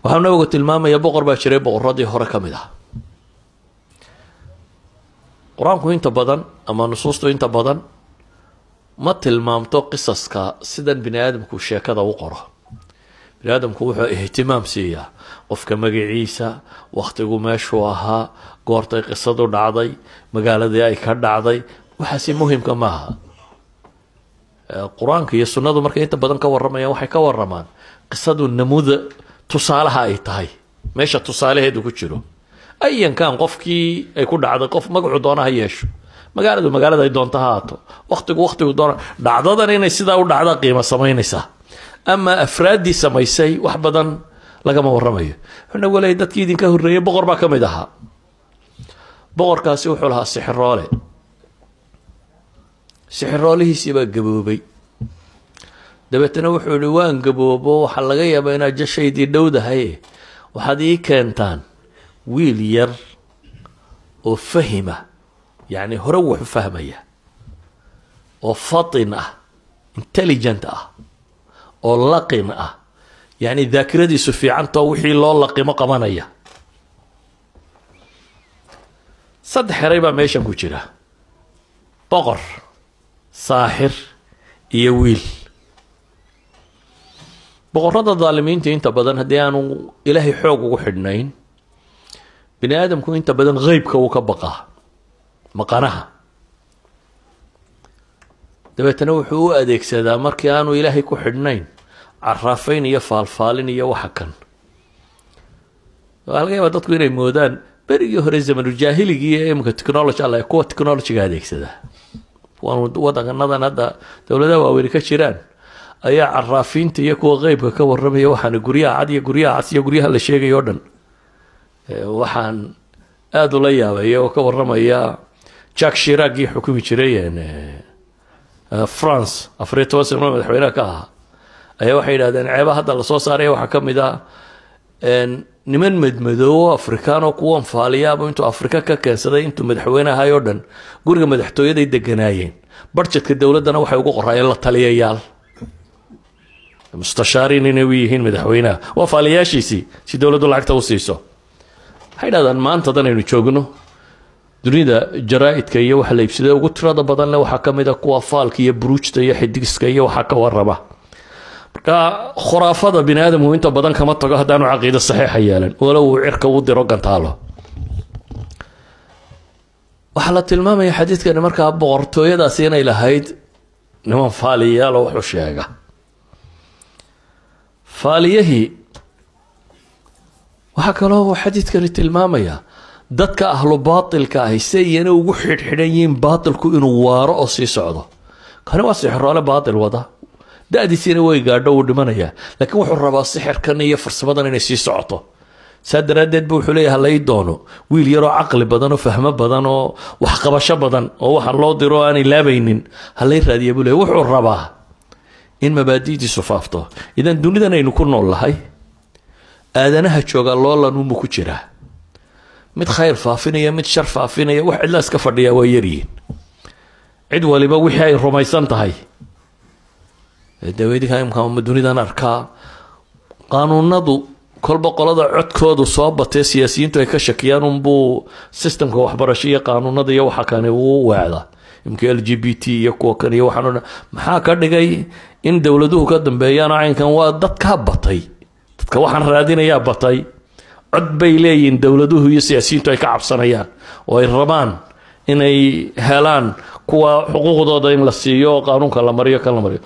waxaa nabigu tilmaamaya boqor baa jiray boqoradii hore ka mid ah. qur-aanku inta badan ama nusuustu inta badan ma tilmaamto qisaska sidan bini aadamku sheekada u qoro. bini aadamku wuxuu ihtimaam siiyaa qofka magaciisa, waqtigu meeshuu ahaa, goortay qisadu dhacday, magaaladii ay ka dhacday, waxaasi muhiimka maaha. qur-aanka iyo sunnadu markay inta badan ka waramayaan waxay ka waramaan qisadu namuuda tusaalaha ay tahay, meesha tusaalaheedu ku jiro. ayan kan qofkii ay ku dhacday qof magacu doona ha yeesho, magaalada ay doonta ha haato, waqtigu doona, dhacdadan inay sidaa u dhacda qiimo samaynaysaa. ama afraadii samaysay wax badan lagama waramayo. wuxuuna walaayay dadkii idinka horreeyay boqor baa ka mid ahaa. boqorkaasi wuxuu lahaa sixiroole. sixiroolihiisii baa gaboobay. dabeetana wuxuu yihi waan gaboobo, waxaa laga yaabaa inaad jashaydii dhowdahay, waxaad ii keentaan wiil yar oo fahima, yacni hore wuxu fahmaya, oo fatin ah, intelligent ah, oo laqin ah, yacni daakiradiisu fiicantao wixii loo laqimo qabanaya. 3 eray baa meeshan ku jira: boqor, saaxir iyo wiil. boqorada daalimiinta inta badan haddii aanu ilaahay xoog ugu xidhnayn, bini aadamku inta badan qeybka uu ka baqaa, maqanaha. dabeetana wuxuu u adeegsadaa markii aanu ilaahay ku xidhnayn caraafayn iyo faalfaalin iyo waxa kan. waxaa laga yaabaa dadku inay moodaan berigii hore zamanuljaahiligii iyo imika technology alla kuwa technologyga adeegsadaa. wadanadan hadda dowladaha waaweyni ka jiraan ayaa caraafiinta iyo kuwa qeybka ka waramaya waxaana guryaha cad iyo guryaha cas iyo guryaha la sheegay oo dhan. waxaan aada ula yaabay oo ka waramaya Jack Chirac iyo xukumi jiray France 14 sano madaxweynaha ka ahaa, ayaa waxay yidhahdeen ceebaha hadda lasoo saaray waxaa ka mid ah niman madmadoobo afrikaan oo kuwan faaliyaaba intuu afrika ka keensaday intuu madaxweynaha oo dhan guriga madaxtooyaday deganaayeen. budgetka dowladdana waxay ugu qoraayeen la taliyayaal, mustashaariin inay u yihiin madaxweynaha, waa faaliyaashiisii si dowladdu lacagta u siiso. waxay yidhahdaan maantadan aynu joogno dunida jaraa'idka iyo waxa la iibsaday ugu tirada badan leh waxaa ka mid ah kuwa faalka iyo buruujta iyo xidigiska iyo waxaa ka warrama. marka khuraafada bini aadamku inta badan kama tago haddaanu caqiido saxiixa yeelan, walow uu cirka u diro gantaalo. waxaa la tilmaamaya xadiidkani markaa boqortooyadaasi inay lahayd niman faaliyayaal oo wuxuu sheega. faaliyahii waxaa kaloo xadiidkani tilmaamaya dadka ahlu baatilka ahi si iyana ugu xidhxidhan yihiin baatilku inuu waaro oo sii socdo. kani waa sixiroole baatil wada, da-diisiina way gaadho uu dhimanayaa, laakiin wuxuu rabaa sixirkan iyo farsamadan inay sii socoto. saa daraaddeed bu wuxuu leeyahay halay doono wiil yaroo caqli badan oo fahmo badan oo waxqabasho badan oo waxa loo diro aanay laabaynin halay raadiya buu leeyahay. wuxuu rabaa in mabaadi'diisu faafto. idan dunidan aynu ku nool lahay aadanaha jooga loolanunbu ku jiraa, mid khayr faafinaya, mid shar faafinaya, wax cidla iska fadhiya waa yaryihiin. cid waliba wixii ay rumaysan tahay. daweydika imka dunidan arkaa qaanuunadu kolba qolada codkoodu soo batee siyaasiyiintu ay ka shakiyaan unbuu systemka waxbarasho iyo qaanuunada iyo waxa kane uu waacda. imka LGBT iyo kuwa kan iyo waxaan maxaa ka dhigay in dowladuhu ka dambeeyaan caynkan? waa dadka batay, dadka waxaan raadinayaa batay. cod bay leeyihiin dowladuhu iyo siyaasiyiintu ay ka cabsanayaan oo ay rabaan inay helaan kuwa xuquuqdooda in la siiyo oo qaanuunka la mariyo kan la mariyo.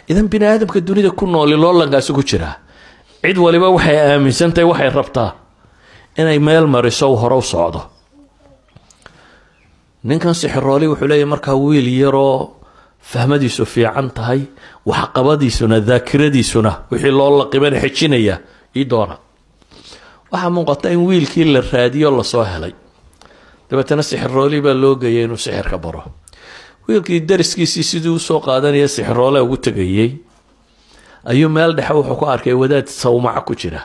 idan bini aadamka dunida ku nool loolankaasi ku jira. cid waliba waxay aaminsantahay waxay rabtaa inay meel mariso hore u socdo. ninkan sixirooli wuxuu leeyahay markaa wiil yaroo fahmadiisu fiican tahay, waxqabadiisuna daakiradiisuna wixii loo laqibana xijinaya ii doona. waxaa muuqata in wiilkii la raadiyo lasoo helay. dabeetana sixirooli baa loo geeyay inuu sixirka baro. wiilkii dariskiisii sidii usoo qaadanaya sixiroole ugu tegayey ayuu meel dhexe wuxuu ku arkay wadaad sawmaca ku jira,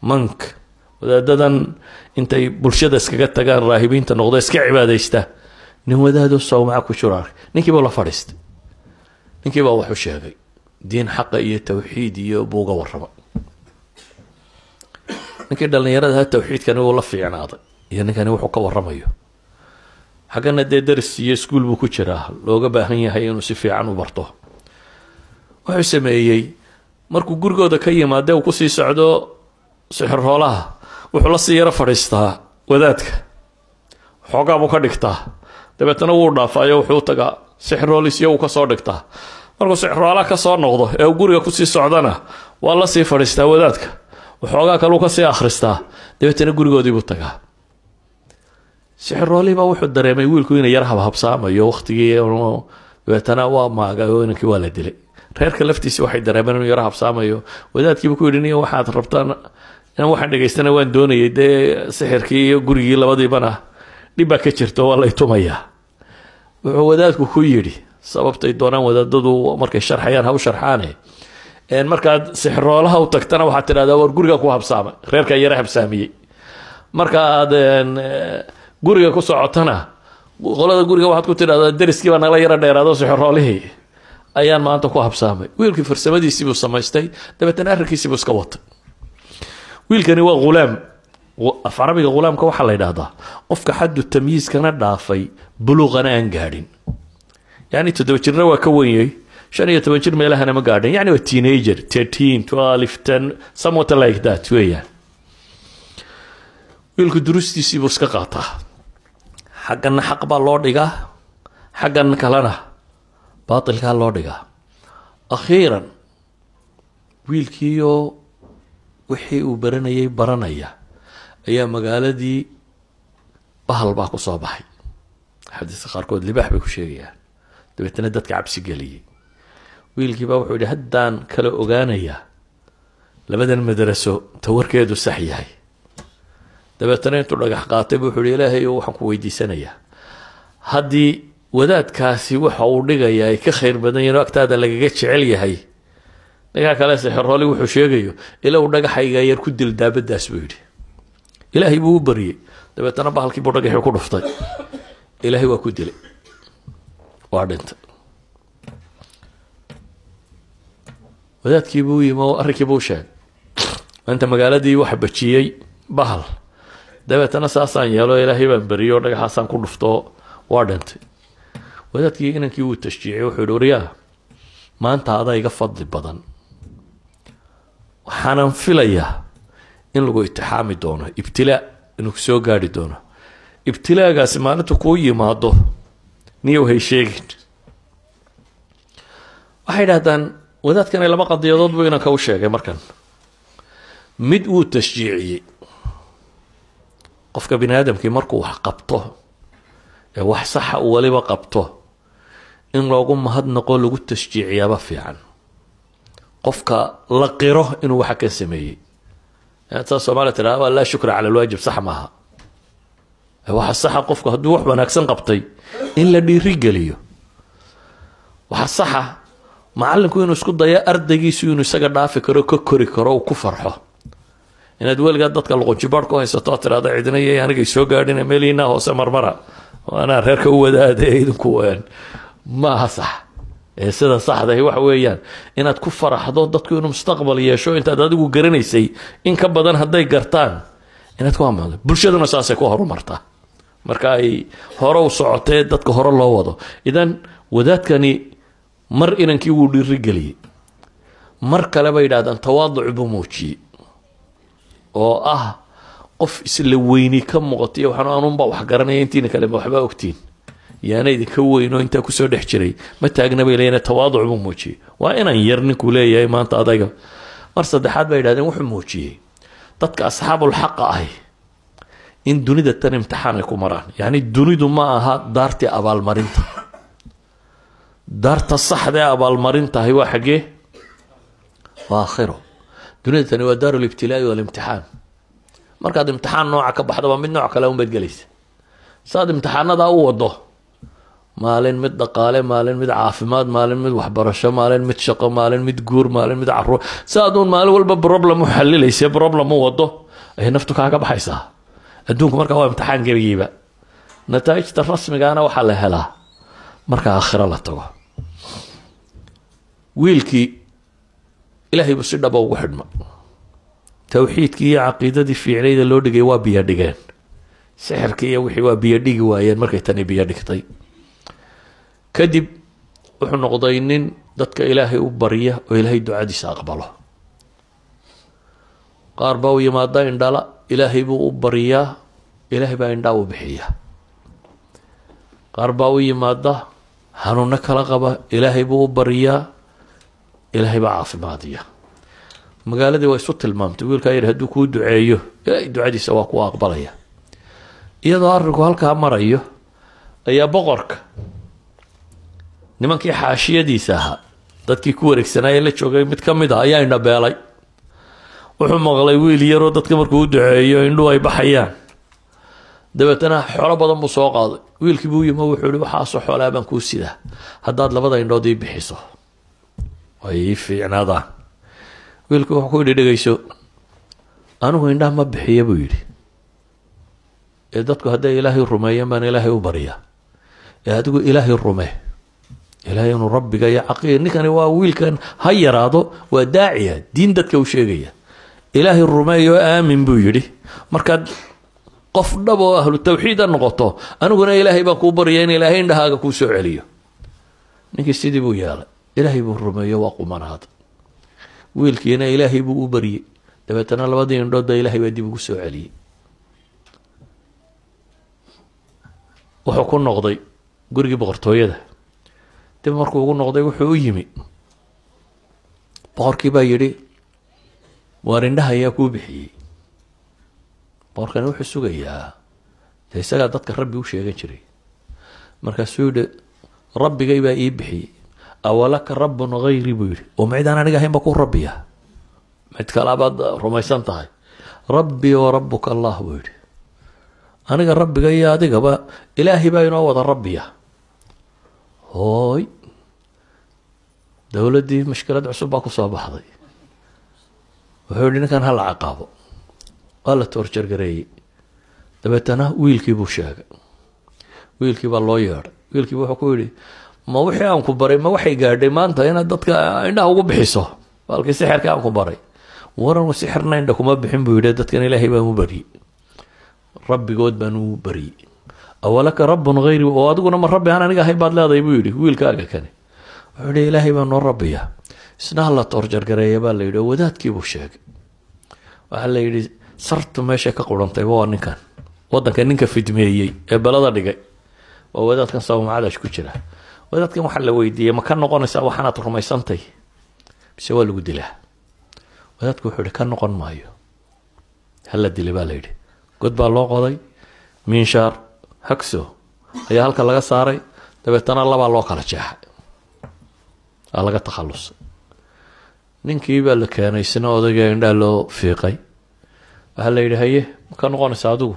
monk. wadaadadan intay bulshada iskaga tagaan raahibiinta noqdo iska cibaadaysta, nin wadaadoo sawmaca ku jiro arkay. ninkiiba la fadhiistay, ninkiiba wuxuu sheegay diin xaqa iyo tawxiid iyo buuga warrama. ninkii dhallinyarada tawxiidkani wuu la fiicnaaday iyo ninkani wuxuu ka warramayo xaggana dee daris iyo iskuul buu ku jiraa looga baahan yahay inuu si fiican u barto wuxuu sameeyey markuu gurigooda ka yimaade uu kusii socdo sixirroolaha wuxuu la sii yaro fadhiistaa wadaadka xoogaa buu ka dhigtaa dabeetana wuu dhaafaayo wuxuu tagaa sixirroolisiyo uu ka soo dhigtaa markuu sixirroolaha ka soo noqdo ee uu guriga kusii socdana waa la sii fadhiistaa wadaadka waxoogaa kaluu ka sii akhristaa dabeetana gurigoodii buu tagaa sixirroolihii baa wuxuu dareemay wiilku inay yar habhabsaamayo waqtigii dabeetana waa maagay oo inankii waa la dilay reerka laftiisa waxay dareemeen inuu yar habsaamayo wadaadkiiba ku yidhi niyo waxaad rabtaan inaan waxaan dhegaystana waan doonayay dee sixirkii iyo gurigii labadiibana dhib baa ka jirto waa lay tumayaa wuxuu wadaadku ku yidhi sababtay doonaan wadaadadu markay sharxayaan ha u sharxaane markaad sixirroolaha u tagtana waxaad tidhahdaa war guriga ku habsaamay reerkaa yara habsaamiyey markaaad guriga ku socotana qolada guriga waxaad ku tidhahdaa dariskii baa nala yara dheeraado sixirroolihii ayaan maanta ku habsaamay wiilkii farsamadiisii buu samaystay dabeetana arrinkiisii buu iska watay wiilkani waa ghulaam af carabiga ghulaamka waxaa la yidhaahdaa qofka xaddu tamyiiskana dhaafay buluuqana aan gaadhin yani 7 jirna waa ka wenyay 15 jir meelahana ma gaadhin yani waa teenager 13 12 10 somewhat like that weeyaan wiilku durustiisii buu iska qaataa xaggana xaq baa loo dhigaa xaggan kalena baatilkaa loo dhigaa akhiiran wiilkiioo wixii uu baranayay baranaya ayaa magaaladii bahal baa ku soo baxay xadiiska qaarkood libaax bay ku sheegayaan dabeetana dadka cabsi geliyey wiilkii baa wuxuu yidhi haddaan kala ogaanayaa labadan madraso tawarkeedu sax yahay dabeetana intuu dhagax qaatay buu wuxuu yidhi ilaahay waxaan ku weydiisanayaa haddii wadaadkaasi waxa uu dhigayaa ay ka khayr badan yihiin oo agtaada lagaga jecel yahay ninkaa kale sixirrooli wuxuu sheegayo ilaa uu dhagaxayga yar ku dil daabadaas buu yidhi ilaahay buu u baryey dabeetana bahalkii buu dhagaxii ku dhuftay ilaahay waa ku dilay waa dhintay wadaadkii buu yimi oo arrinkii buu sheegay inta magaaladii waxa bajiyey bahal dabeetana saasaan yeelo ilaahay baan beriyo dhagaxaasaan ku dhufto waa dhintay wadaadkii inankii wuu tashjiicay wuxuu yidhi waryaa maanta adaa iga fadli badan waxaanan filayaa in lagu itixaami doono ibtilaa inuu kusoo gaari doono ibtilaagaasi maalinta kuu yimaado niyow hay sheegin waxay idhahdaan wadaadkani laba qadiyadood buu inanka u sheegay markan mid wuu tashjiiciyey qofka bini aadamkii markuu wax qabto ee wax saxa uu waliba qabto in loogu mahadnaqo lagu tashjiiciyaaba fiican qofka la qiro inuu waxa ka sameeyey inta Soomaaliya tiraahdo la shukra cala alwaajib sax maaha waxa saxa qofku hadduu wax wanaagsan qabtay in la dhiiri geliyo waxa saxa macallinku inuu isku dayo ardaygiisu inuu isaga dhaafi karo ka kori karo oo ku farxo inaad weligaa dadka luqunjibaad ku haysato tiraahdo cidina iyo aniga soo gaadhin meelina hoose marmara waana reerka u wadaade idinku ma sax sida saxda ah waxa weeyaan inaad ku faraxdo dadku inuu mustaqbal yeesho intaad adigu garanaysay in ka badan haday gartaan inaad ku amaado bulshaduna saasay ku horumartaa marka ay hore u socotay dadka hore loo wado idan wadaadkani mar inankii wuu dhiiri galiyay mar kale bay yiraahdaan tawaaduc buu muujiyay oo ah qof isla weyni ka muuqatay waxaan aanunba wax garanay intiina kale waxba ogtiin yaana idinka weyno inta ku soo dhex jiray ma taagna bay leeyeen tawaaduc buu muujiyay waa inaan yar ninku leeyahay maanta adayga mar saddexaad bay yiraahdeen wuxuu muujiyay dadka asxaabul xaq ah in dunida tan imtixaan ay ku maraan yani dunidu ma aha daartii abaalmarinta daarta saxda ah abaalmarinta hay waa xagee waa aakhiro dunida tan waa daarul ibtilaa wal imtixaan markaad imtixaan nooca ka baxdo waa mid nooc kale u bedgelaysa saad imtixaanada u wado maalin mid dhaqaale maalin mid caafimaad maalin mid waxbarasho maalin mid shaqo maalin mid guur maalin mid carruur saadoon maalin walba problem u xallilaysa problem u wado ay naftu kaaga baxaysaa adduunku marka waa imtixaan gabigiiba nataa'ijta rasmigaana waxaa la helaa marka aakhiro la tago wiilkii ilaahay buu si dhaba ugu xidhma tawxiidkii iyo caqiidadii fiicnayda loo dhigay waa biyo dhigeen sixirkii iyo wixii waa biyo dhigi waayeen markay tani biyo dhigtay kadib wuxuu noqday nin dadka ilaahay u barya oo ilaahay ducadiisa aqbalo qaar baa u yimaada indhala ilaahay buu u baryaa ilaahay baa indhaa u bixiya qaar baa u yimaada xanuuno kala qaba ilaahay buu u baryaa ilaahay baa caafimaadiya magaaladii waa isu tilmaamtay wiilkaa yidhi hadduu kuu duceeyo ilaahay ducadiisa waa ku aqbalaya iyadoo arrinku halkaa marayo ayaa boqorka nimankii xaashiyadiisa ahaa dadkii ku wareegsanaaye la joogay mid ka mid ah ayaa indhabeelay wuxuu maqlay wiil yaroo dadka markuu u duceeyo indhuhu ay baxayaan dabeetana xoolo badan buu soo qaaday wiilkii buu yimi wuxuu ihi waxaasoo xoolaa baan kuu sidaa haddaad labada indhood ii bixiso ay ii fiicnaadaan wiilku wuxuu ku yidhi dhegayso anigu indhaha ma bixiya buu yidhi ee dadku hadday ilaahay rumeeyeen baan ilaahay u baryaa ee adigu ilaahay rumee ilaahay inuu rabbiga iyo caqiid ninkani waa wiilkan ha yaraado waa daaciya diin dadka u sheegaya ilaahay rumeeyo aamin buu yidhi markaad qof dhab oo ahlu tawxiid a noqoto aniguna ilaahay baan kuu barya in ilaahay indhahaaga kuu soo celiyo ninkii sidii buu yeelay ilaahay buu rumeeyo waa qumanaaday wiilkiina ilaahay buu u baryey dabeetana labadii indhood baa ilaahay baa dib ugu soo celiyey wuxuu ku noqday gurigii boqortooyada dib markuu ugu noqday wuxuu u yimi boqorkii baa yidhi waar indhaha ayaa kuu bixiyey boqorkani wuxuu sugayaa dee isagaa dadka rabbi u sheegan jiray markaasuu yidhi rabbigay baa ii bixiyey awalaka rabbun hayri buu yidhi oo macidaan aniga ahayn ba ku rabbiya mid kalaabaad rumaysan tahay rabbii wa rabbuka allah buu yidhi aniga rabbiga iyo adigaba ilaahay baa inoo wada rabbiya hooy dowladdii mushkilad cusub baa ku soo baxday wuxuu yidhi ninkan hala caqaabo waa la toorjargareeyey dabeetana wiilkii buu sheegay wiilkii baa loo yeedhay wiilkiiba wuxuu ku yidhi ma wixii aan ku baray ma waxay gaadhay maanta inaad dadka indhaha ugu bixiso baalkii sixirka aan ku baray waran sixirna indha kuma bixin buu yidhi dadkan ilaahay baan u baryey rabbigood baan u baryey awalaka rabbun hayri oo adiguna ma rabbi aan aniga ahayn baad leedahay buu yidhi wiilkaaga kani wuxuu yidhi ilaahay baa noo rabbiya isna hala toorjargareeya baa la yidhi oo wadaadkiibuu sheegay waxaa la yidhi sartu meeshay ka qurantay waa ninkan waddanka ninka fidmeeyey ee balada dhigay waa wadaadkan sawmacadash ku jira wadaadkan waxaa la weydiiyey ma ka noqonaysaa waxaanaad rumaysantay mise waa lagu dilaa wadaadku wuxuu yidhi ka noqon maayo hala dilay baa la yidhi god baa loo qoday miinshaar hagso ayaa halka laga saaray dabeetana labaa loo kala jeexay aa laga takhalusay ninkii baa la keenay isna odayga indhaa loo fiiqay waxaa la yidhi haye ma ka noqonaysa adigu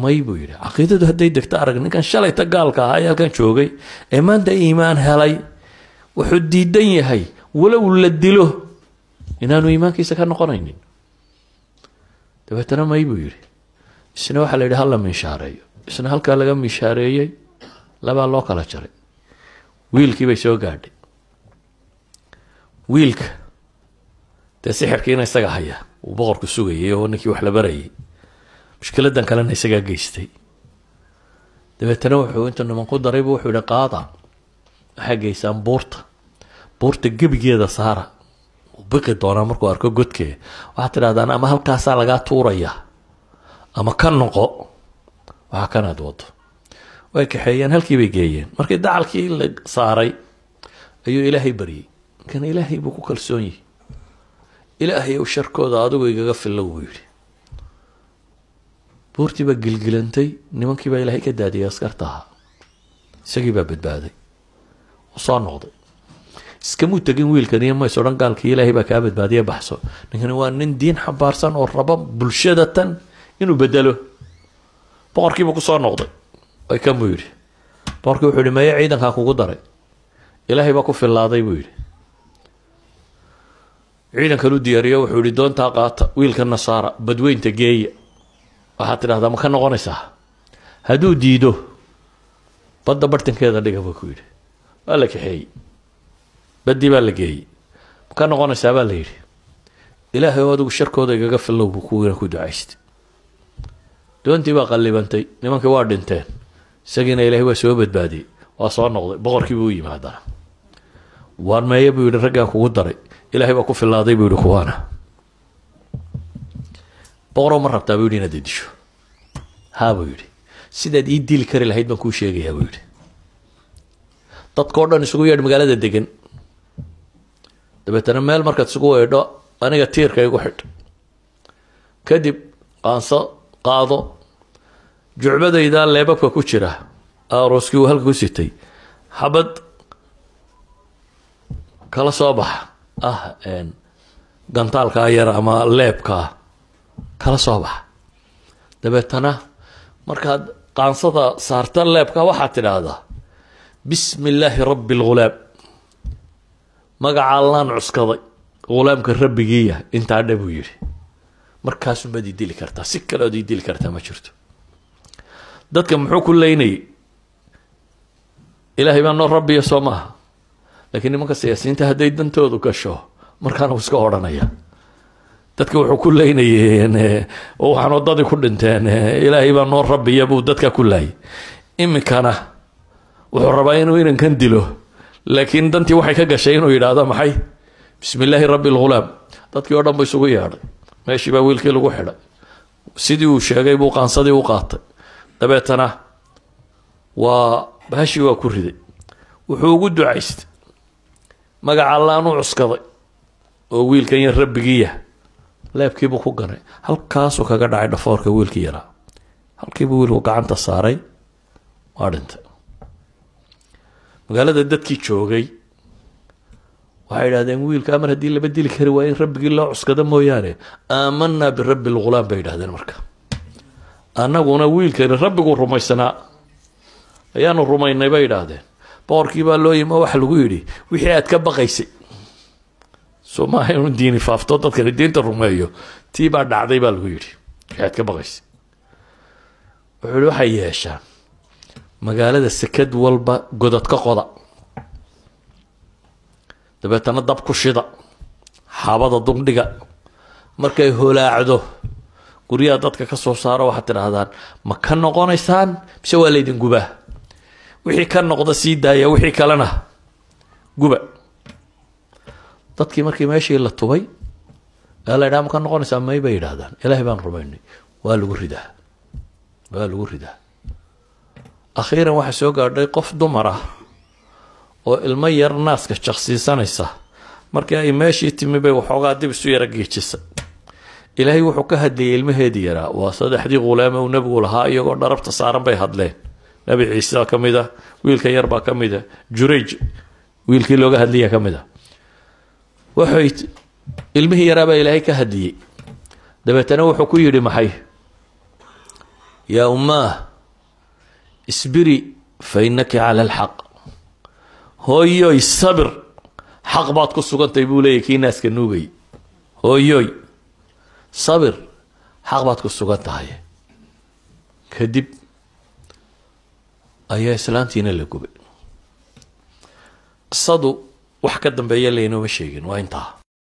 may buu yidhi caqiidadu hadday degto arag ninkan shalayta gaalka ahaa ee halkan joogay ee maanta iimaan helay wuxuu diidan yahay walow la dilo inaanu iimaankiisa ka noqonaynin dabeetana may buu yidhi isna waxaa la yidhi hala miishaareeyo isna halkaa laga miishaareeyey labaa loo kala jaray wiilkii bay soo gaadhay wiilka dee sixirkiina isaga haya uu boqorku sugayay oo ninkii wax la barayay mushkiladan kalena isagaa geystay dabeetana wuxuu intuu niman ku daraybu wuxuu yihi qaada waxaa geysaan buurta gebigeeda saara uu biqi doonaa markuu arko godkee waxaad tidhahdaan ama halkaasaa lagaa tuuraya ama ka noqo waxaa kanaad wado way kaxeeyeen halkii bay geeyeen markii dacalkii la saaray ayuu ilaahay baryey kan ilaahay buu ku kalsoon yahay ilaahay ou sharkooda adigu igaga fillo wuu yidhi buurtii baa gilgilantay nimankii baa ilaahay ka daadiyay askarta ahaa isagii baa badbaaday u soo noqday iskamuu tegin wiilkan iyo mays odhan gaalkii ilaahay baa kaa badbaadiya baxso ninkani waa nin diin xambaarsan oo raba bulshada tan inuu bedelo boqorkiibuu ku soo noqday way kan buu yidhi boqorkii wuxuu yihi meye ciidankaa kugu daray ilaahay baa ku fillaaday buu yidhi ciidankan u diyaariyo wuxuu yihi doontaa qaata wiilka nasaara badweynta geeya waxaad tidhahdaa ma ka noqonaysaa hadduu diido badda bartankeeda dhiga buu ku yidhi waa la kaxeeyey baddii baa la geeyey ma ka noqonaysaa baa la yidhi ilaahay oo adigu sharkooda igaga fillow buu kuwiina ku ducaystay doontii baa qallibantay nimankii waa dhinteen isagiina ilaahay waa soo badbaadiyey waa soo noqday boqorkii buu u yimi haddana waan meeye buu yidhi raggaan kugu daray ilaahay baa ku fillaaday buu yidhi kuwaana boqoroo ma rabtaa buu yidhi inaad disho haa buu yidhi sidaad ii dili kari lahayd baan kuu sheegayaa buu yidhi dadkao dhan isugu yeedh magaalada degan dabeetana meel markaad isugu weedho aniga tiirka igu xidh kadib qaanso qaado jucbadaydaa leebabka ku jira arooskii uu halka ku sitay xabad kala soo baxa gantaalkaa yar ama leebkaa kala soo baxa dabeetana markaad qaansada saarta leebka waxaad tidhaahdaa bismi illaahi rabbi lghulaam magaca allaan cuskaday ghulaamka rabbigiiya intaa dhe buu yidhi markaasumaad ii dili kartaa si kaleood ii dili kartaa ma jirto dadka muxuu ku leynayay ilaahay baa noo rabbiya soo maaha laakiin nimanka siyaasiyiinta hadday dantoodu gasho markaana uu iska odhanaya dadka wuxuu ku leynayeen waxaan wadadii ku dhinteen ilaahay baa noo rabbiya buu dadka ku laayay iminkana wuxuu rabaa inuu inankan dilo laakiin dantii waxay ka gashay inuu yidhaahdo maxay bismi illaahi rabbi lghulaam dadkii oo dhan bu isugu yeedhay meeshii baa wiilkii lagu xidhay sidii uu sheegay buu qaansadii u qaatay dabeetana waa bahashii waa ku riday wuxuu ugu ducaystay magaca allaan u cuskaday oo wiilkan yar rabbigiiya leebkiibuu ku ganay halkaasuu kaga dhacay dhafoorka wiilkii yaraa halkiibuu wiilku gacanta saaray waa dhintay magaalada dadkii joogay waxay idhahdeen wiilkaa mar haddii laba dili kari waa in rabbigii loo cuskado mooyaane aamanaa birabbi lghulaam bay idhahdeen marka annaguna wiilkani rabbiguu rumaysanaa ayaanu rumaynay bay idhaahdeen boqorkii baa loo yimi oo waxa lagu yidhi wixii aad ka baqaysay soo maaha inuu diini faafto dadkani diinta rumeeyo tii baa dhacday baa lagu yidhi wixii aad ka baqaysay wuxuu yihi waxay yeeshaan magaalada sekad walba godad ka qoda dabeetana dab ku shida xaabada dugdhiga markay holaacdo guryaha dadka ka soo saaro waxaad tidhaahdaan ma ka noqonaysaan mise waa laydin gubaa wixii ka noqda sii daaya wixii kalena guba dadkii markii meeshii la tubay la idhaha ma ka noqonaysaa may bay yidhaahdaan ilaahay baan rumaynay waa lagu ridaa akhiiran waxaa soo gaadhay qof dumar ah oo ilmo yar naaska jaqsiisanaysa markii ay meeshii timi bay waxoogaa dib isu yara geejisay ilaahay wuxuu ka hadlayay ilmaheedii yaraa waa saddexdii ghulaame uu nebigu lahaa iyagoo dharabta saaran bay hadleen nabi ciise ka mid ah wiilka yar baa ka mid ah jurayj wiilkii looga hadlaya ka mid ah waxay ilmihii yaraa baa ilaahay ka hadliyey dabeetana wuxuu ku yidhi maxay yaa ummaah isbiri fa innaki cala alxaq hooyoy sabir xaq baad ku sugantay buu leeyahy kii naaska nuugay hooyoy sabir xaq baad ku sugan tahay kadib ayaa islaantiina la gubay qisadu wax ka dambeeya laynooma sheegin waa intaa